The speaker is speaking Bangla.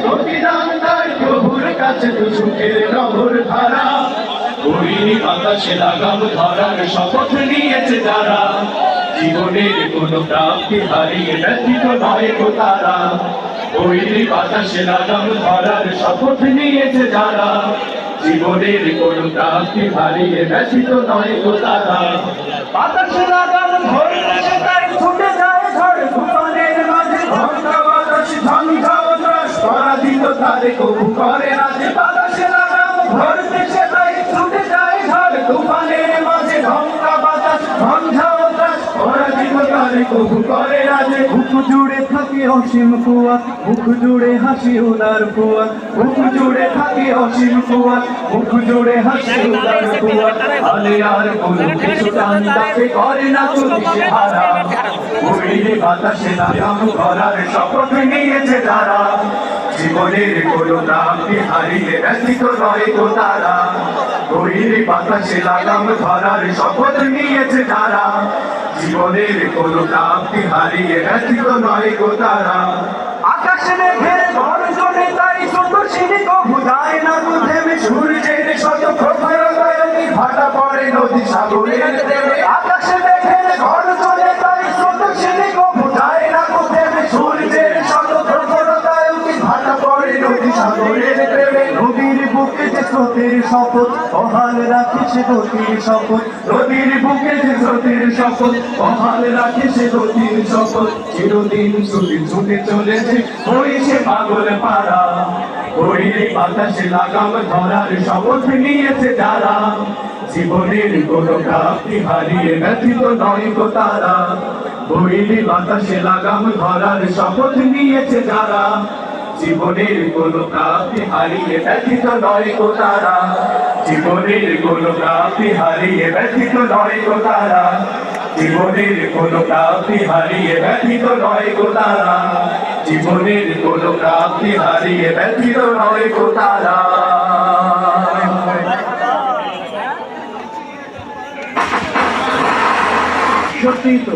প্রতিদান তার প্রভুর কাছে তো সুখের নহর ধারা হরিণী বাতাসে লাগাম ধরার শপথ নিয়েছে যারা জীবনের কোনো প্রাপ্তি হারিয়ে ব্যথিত নয় গো তারা হরিণী বাতাসে লাগাম ধরার শপথ নিয়েছে যারা জীবনের কোনো প্রাপ্তি হারিয়ে ব্যথিত নয় গো তারা বাতাসে লাগাম ধরছে তাই ছুটে যায় ঝড় তুফানের মাঝে ঝঞ্ঝা বাতাস ঝঞ্ঝা বাতাস পরাজিত তারে কবু করে না যে বাতাসে লাগাম ধরতে সে তাই ছুটে যায় ঝড় তুফানের মাঝে ঝঞ্ঝা বাতাস ঝঞ্ঝা বাতাস পরাজিত তারে কবু করে না যে বুক জুড়ে থাকে অসীম কুয়া মুখ জুড়ে হাসি উদার কুয়া বুক জুড়ে থাকে অসীম কুয়া মুখ জুড়ে হাসি উদার কুয়া আলে আর কোনো কিছু টান তাকে করে না চুরিশে হারা হরিণী বাতাসে লাগাম ধরার শপথ নিয়েছে তারা জীবনের কোনো প্রাপ্তি হারিয়ে ব্যথিত নয় গো তারা হরিণী বাতাসে লাগাম ধরার শপথ নিয়েছে যারা জীবনের কোনো প্রাপ্তি হারিয়ে ব্যথিত নয় গো তারা আকাশে মেঘের গর্জনে তাই সুন্দরশিনী কবু যায় না তো থেমে সূর্যের শত প্রখরতায় ভাটা পড়ে নদী সাগরের প্রেমে আকাশে মেঘের গর্জনে তাই সুন্দরশিনী কবু যায় না তো থেমে সূর্যের শত প্রখরতায় ভাটা পড়ে নদী সাগরের প্রেমে নদীর বুকে যে স্রোতের শপথ অহাল রাখে সে গতির শপথ নদীর বুকে যে স্রোতের শপথ অহাল রাখে সে গতির শপথ চিরদিন ছুটে ছুটে চলেছে হয়েছে পাগল পাড়া হরিণী বাতাসে লাগাম ধরার শপথ নিয়েছে যারা জীবনের কোনো প্রাপ্তি হারিয়ে ব্যথিত নয় গো তারা হরিণী বাতাসে লাগাম ধরার শপথ নিয়েছে যারা জীবনের কোনো প্রাপ্তি হারিয়ে ব্যথিত নয় গো তারা জীবনের কোনো প্রাপ্তি হারিয়ে ব্যথিত নয় গো তারা জীবনের কোনো প্রাপ্তি হারিয়ে ব্যথিত নয় গো তারা জীবনের কোনো প্রাপ্তি হারিয়ে ব্যথিত নয় গো তারা সত্যিই তো